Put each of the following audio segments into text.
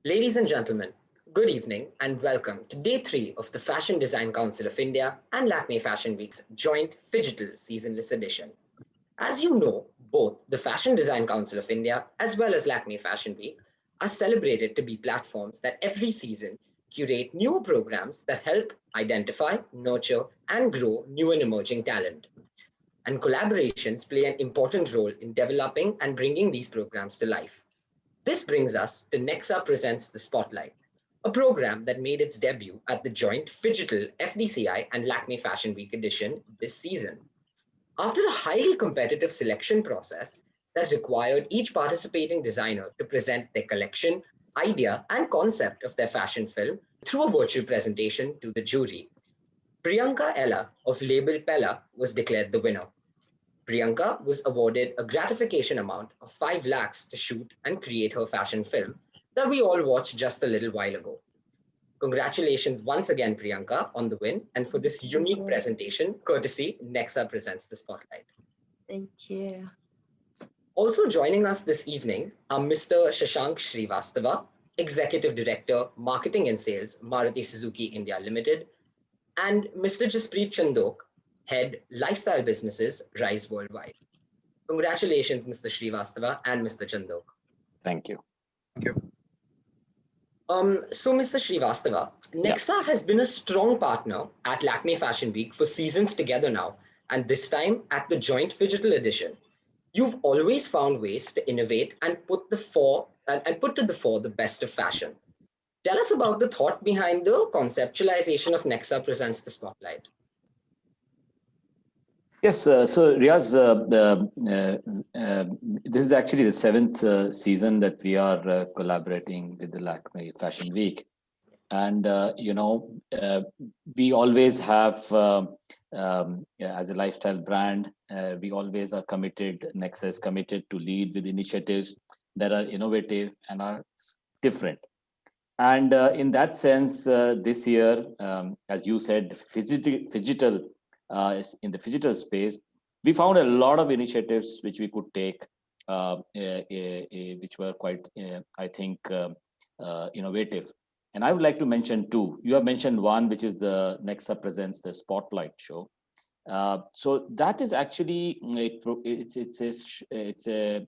Ladies and gentlemen, good evening and welcome to day 3 of the Fashion Design Council of India and Lakme Fashion Week's joint Phygital seasonless edition. As you know, both the Fashion Design Council of India as well as Lakme Fashion Week are celebrated to be platforms that every season curate newer programs that help identify, nurture, and grow new and emerging talent. And collaborations play an important role in developing and bringing these programs to life. This brings us to Nexa Presents the Spotlight, a program that made its debut at the joint Phygital FDCI and Lakme Fashion Week edition this season. After a highly competitive selection process that required each participating designer to present their collection, idea, and concept of their fashion film through a virtual presentation to the jury, Priyanka Ella of label P.E.L.L.A was declared the winner. Priyanka was awarded a gratification amount of 5 lakhs to shoot and create her fashion film that we all watched just a little while ago. Congratulations once again, Priyanka, on the win and for this unique presentation, courtesy Nexa Presents the Spotlight. Thank you. Also joining us this evening are Mr. Shashank Srivastava, Executive Director, Marketing and Sales, Maruti Suzuki India Limited, and Mr. Jaspreet Chandok, Head Lifestyle Businesses, Rise Worldwide. Congratulations, Mr. Srivastava and Mr. Chandok. Thank you. Thank you. So Mr. Srivastava, Nexa has been a strong partner at Lakme Fashion Week for seasons together now, and this time at the joint Phygital edition. You've always found ways to innovate and put to the fore the best of fashion. Tell us about the thought behind the conceptualization of Nexa Presents the Spotlight. Yes, so Riaz, this is actually the 7th season that we are collaborating with the Lakme Fashion Week. And, we always have, as a lifestyle brand, we always are committed, Nexa is committed to lead with initiatives that are innovative and are different. And in that sense, this year, as you said, Phygital, in the Phygital space, we found a lot of initiatives which we could take, which were quite, I think, innovative. And I would like to mention 2. You have mentioned one, which is the Nexa Presents the Spotlight show. So that is actually it's a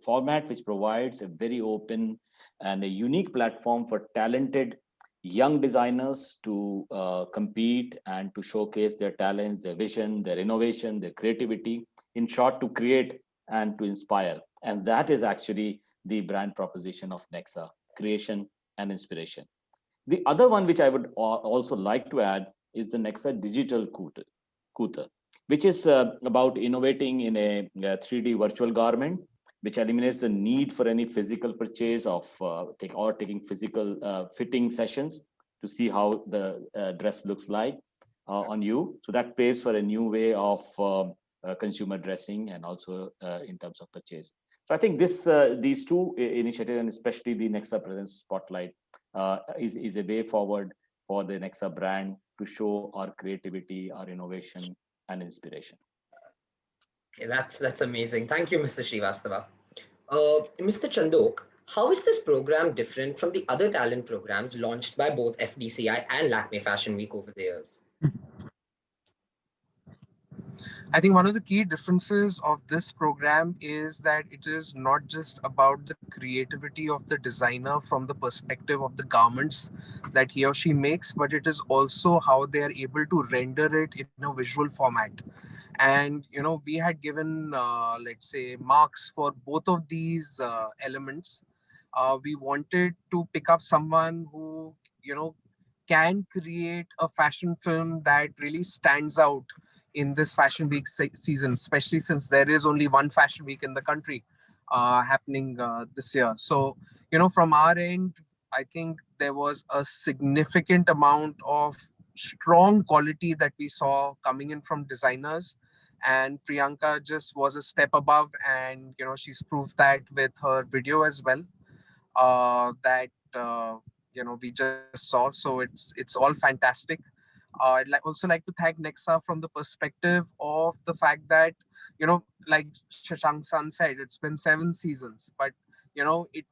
format which provides a very open and a unique platform for talented young designers to compete and to showcase their talents, their vision, their innovation, their creativity, in short, to create and to inspire. And that is actually the brand proposition of Nexa: creation and inspiration. The other one which I would also like to add is the Nexa Digital Kuta, which is about innovating in a 3D virtual garment, which eliminates the need for any physical purchase of taking physical fitting sessions to see how the dress looks like on you. So that paves for a new way of consumer dressing and also in terms of purchase. So I think these 2 initiatives, and especially the Nexa Presents Spotlight, is a way forward for the Nexa brand to show our creativity, our innovation, and inspiration. Okay, that's amazing. Thank you, Mr. Srivastava. Mr. Chandok, how is this program different from the other talent programs launched by both FDCI and Lakme Fashion Week over the years? I think one of the key differences of this program is that it is not just about the creativity of the designer from the perspective of the garments that he or she makes, but it is also how they are able to render it in a visual format. And we had given let's say marks for both of these elements. We wanted to pick up someone who can create a fashion film that really stands out in this fashion week season, especially since there is only one fashion week in the country happening this year. So from our end, I think there was a significant amount of strong quality that we saw coming in from designers, and Priyanka just was a step above, and she's proved that with her video as well, that we just saw. So it's all fantastic. I'd also like to thank Nexa from the perspective of the fact that like Shashank San said, it's been 7 seasons, but it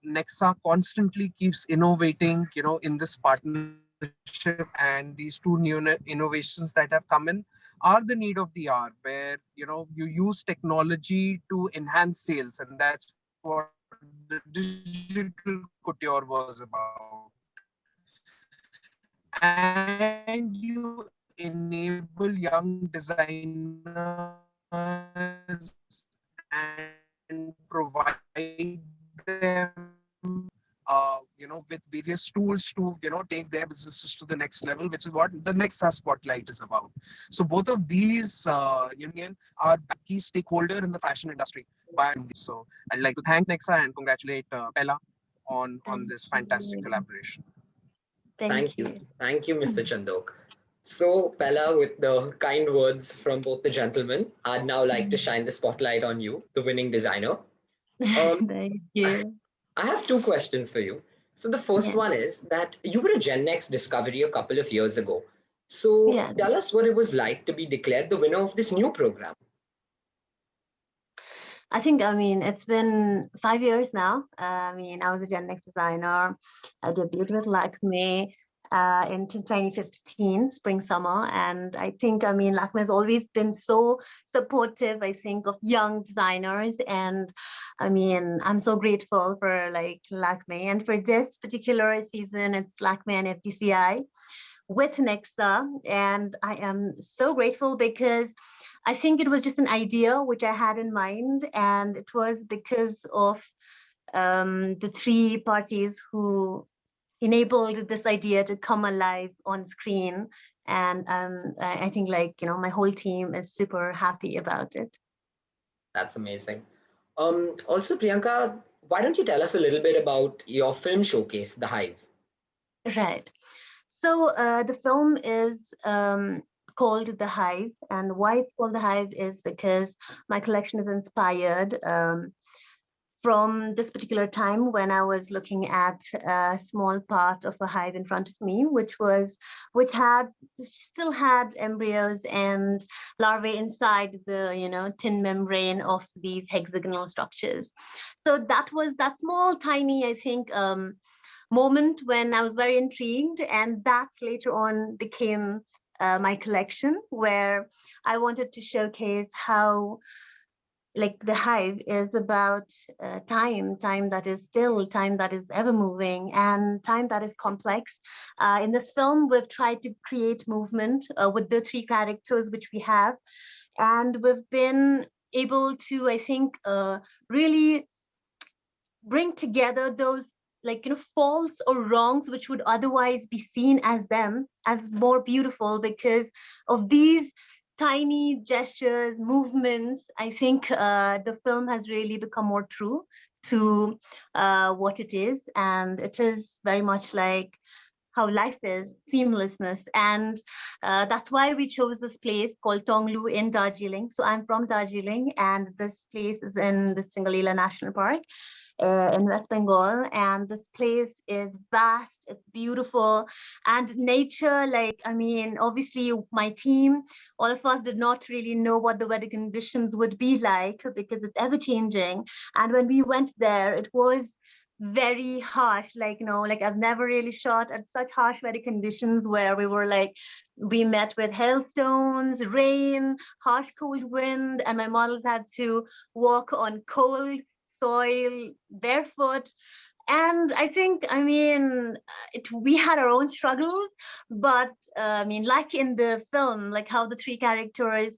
Nexa constantly keeps innovating, in this partnership, and these two new innovations that have come in are the need of the hour, where, you use technology to enhance sales, and that's what the digital couture was about. And you enable young designers and provide them with various tools to take their businesses to the next level, which is what the Nexa Spotlight is about. So both of these are key stakeholder in the fashion industry. So I'd like to thank Nexa and congratulate P.E.L.L.A on Thank this fantastic you. collaboration. Thank Thank you. you. Thank you, Mr. Chandok. So, Pella, with the kind words from both the gentlemen, I'd now like to shine the spotlight on you, the winning designer. Um, Thank you. I have two questions for you. So, the first Yeah. one is that you were a Gen Next discovery a couple of years ago. So, Yeah. tell us what it was like to be declared the winner of this new program. It's been 5 years now. I was a Gen Next designer. I debuted with Lakme in 2015, spring, summer. And Lakme has always been so supportive, I think, of young designers. And I'm so grateful for like Lakme. And for this particular season, it's Lakme and FDCI with Nexa. And I am so grateful because I think it was just an idea which I had in mind, and it was because of the three parties who enabled this idea to come alive on screen. And I think, my whole team is super happy about it. That's amazing. Also, Priyanka, why don't you tell us a little bit about your film showcase, The Hive? Right. So the film is called The Hive, and why it's called The Hive is because my collection is inspired from this particular time when I was looking at a small part of a hive in front of me, which still had embryos and larvae inside the thin membrane of these hexagonal structures. So that was that small, tiny, I think, moment when I was very intrigued, and that later on became my collection, where I wanted to showcase how like the hive is about time that is still, time that is ever moving, and time that is complex. In this film, we've tried to create movement with the three characters which we have, and we've been able to, I think, really bring together those faults or wrongs which would otherwise be seen as them as more beautiful because of these tiny gestures, movements. I think the film has really become more true to what it is, and it is very much like how life is, seamlessness. And that's why we chose this place called Tonglu in Darjeeling. So I'm from Darjeeling, and this place is in the Singalila National Park in West Bengal. And this place is vast, it's beautiful, and nature, obviously, my team, all of us did not really know what the weather conditions would be like because it's ever changing. And when we went there, it was very harsh, I've never really shot at such harsh weather conditions where we met with hailstones, rain, harsh cold wind, and my models had to walk on cold soil barefoot. And I think, we had our own struggles, but like in the film, like how the three characters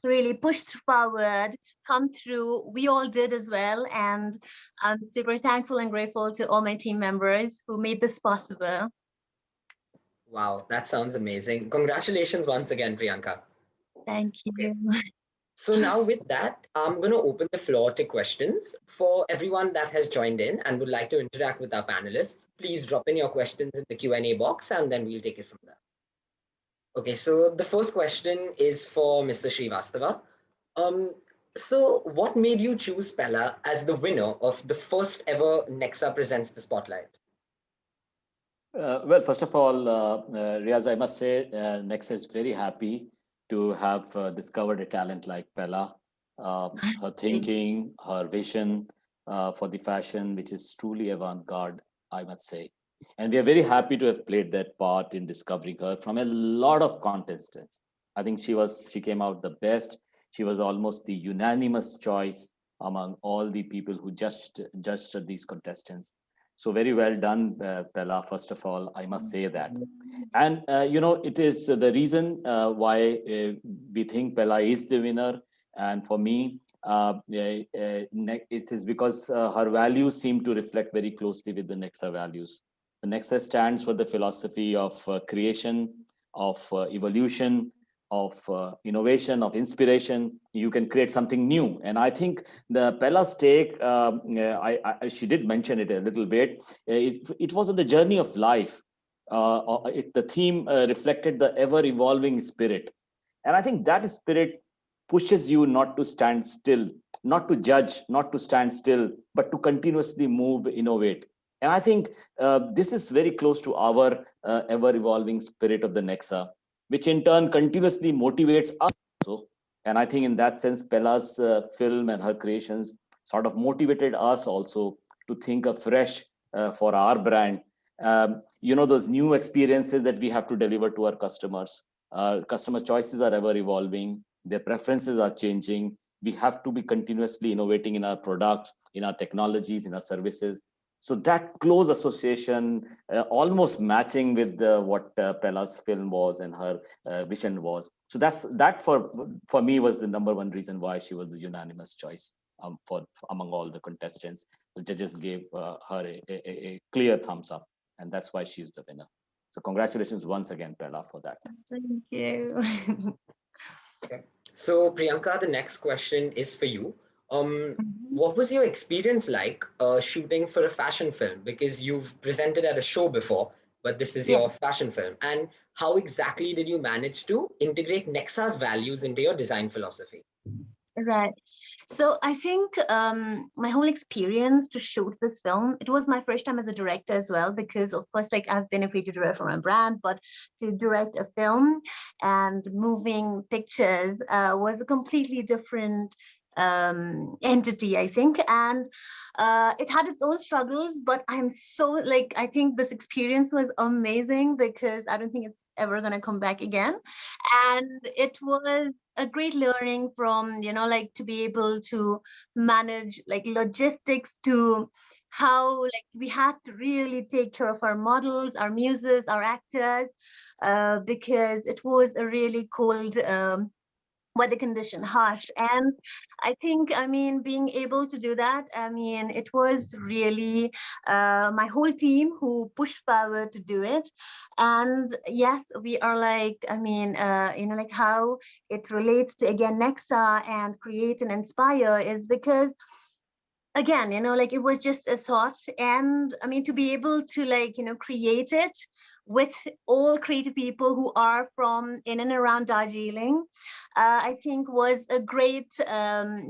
really pushed forward, come through, we all did as well. And I'm super thankful and grateful to all my team members who made this possible. Wow, that sounds amazing. Congratulations once again, Priyanka. Thank Okay. you. So now with that, I'm going to open the floor to questions for everyone that has joined in and would like to interact with our panelists. Please drop in your questions in the Q&A box and then we'll take it from there. Okay, so the first question is for Mr. Srivastava. Um, so what made you choose P.E.L.L.A as the winner of the first ever Nexa Presents the Spotlight? Well, first of all, Riaz, I must say, Nexa is very happy to have discovered a talent like P.E.L.L.A. Her thinking, her vision, for the fashion, which is truly avant-garde, I must say. And we are very happy to have played that part in discovering her from a lot of contestants. I think she came out the best. She was almost the unanimous choice among all the people who judged these contestants. So very well done, P.E.L.L.A. First of all, I must say that. And it is the reason why we think P.E.L.L.A. is the winner. And for me, it is because her values seem to reflect very closely with the Nexa values. The Nexa stands for the philosophy of creation, of evolution, of innovation, of inspiration. You can create something new. And I think the P.E.L.L.A.'s take, she did mention it a little bit, it was on the journey of life. The theme reflected the ever-evolving spirit. And I think that spirit pushes you not to stand still, not to judge, not to stand still, but to continuously move, innovate. And I think this is very close to our ever-evolving spirit of the Nexa, which in turn continuously motivates us also. And I think in that sense, P.E.L.L.A.'s film and her creations sort of motivated us also to think afresh for our brand. Those new experiences that we have to deliver to our customers. Customer choices are ever evolving, their preferences are changing. We have to be continuously innovating in our products, in our technologies, in our services. So that close association, almost matching with what P.E.L.L.A.'s film was and her vision was. So that for me was the number one reason why she was the unanimous choice for among all the contestants. The judges gave her a clear thumbs up, and that's why she's the winner. So congratulations once again, P.E.L.L.A., for that. Thank you. Okay. So Priyanka, the next question is for you. What was your experience like shooting for a fashion film? Because you've presented at a show before, but this is Yeah. your fashion film. And how exactly did you manage to integrate Nexa's values into your design philosophy? Right. So I think my whole experience to shoot this film, it was my first time as a director as well, because of course, like I've been a creative director for my brand, but to direct a film and moving pictures was a completely different entity, I think. And it had its own struggles, but I'm so like, I think this experience was amazing because I don't think it's ever going to come back again. And it was a great learning from like to be able to manage like logistics, to how like we had to really take care of our models, our muses, our actors, because it was a really cold weather condition, harsh. And I think, I mean, being able to do that, I mean, it was really my whole team who pushed forward to do it. And yes, we are like, I mean, like how it relates to again Nexa and create and inspire is because again, like it was just a thought. And I mean, to be able to like, create it with all creative people who are from in and around Darjeeling, I think was a great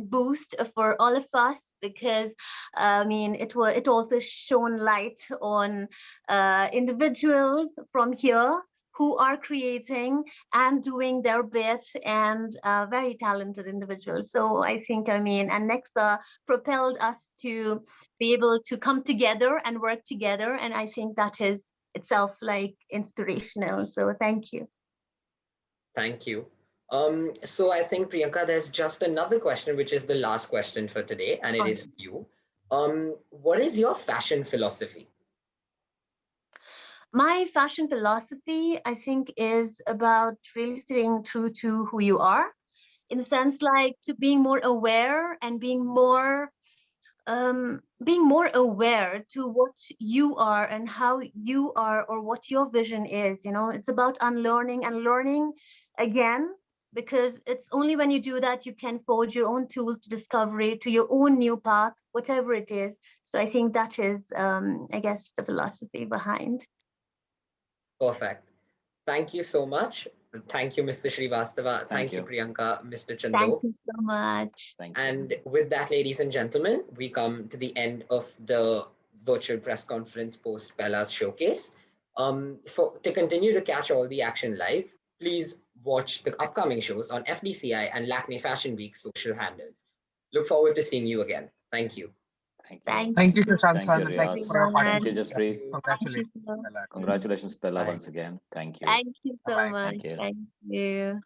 boost for all of us, because I mean, it also shone light on individuals from here who are creating and doing their bit, and very talented individuals. So I think, I mean, and Nexa propelled us to be able to come together and work together. And I think that is itself like inspirational. So thank you. Thank you. So I think, Priyanka, there's just another question, which is the last question for today, and it is for you. What is your fashion philosophy? My fashion philosophy, I think, is about really staying true to who you are, in the sense like to being more aware and being more aware to what you are and how you are, or what your vision is. It's about unlearning and learning again, because it's only when you do that you can forge your own tools to discovery, to your own new path, whatever it is. So I think that is I guess the philosophy behind. Perfect. Thank you so much. Thank you, Mr. Srivastava. Thank Thank you, you. Priyanka, Mr. Thank Chando. you so much. Thank you. And with that, ladies and gentlemen, we come to the end of the virtual press conference post P.E.L.L.A.'s showcase. To continue to catch all the action live, please watch the upcoming shows on FDCI and Lakme Fashion Week social handles. Look forward to seeing you again. Thank you. Thank you, Shashank Thank San, you, and thank you Riyaz. for your Thank you, participation. Jaspreet. Congratulations. Congratulations, P.E.L.L.A. Bye. once again. Thank you. Thank you so Bye-bye. much. Thank you. Thank you.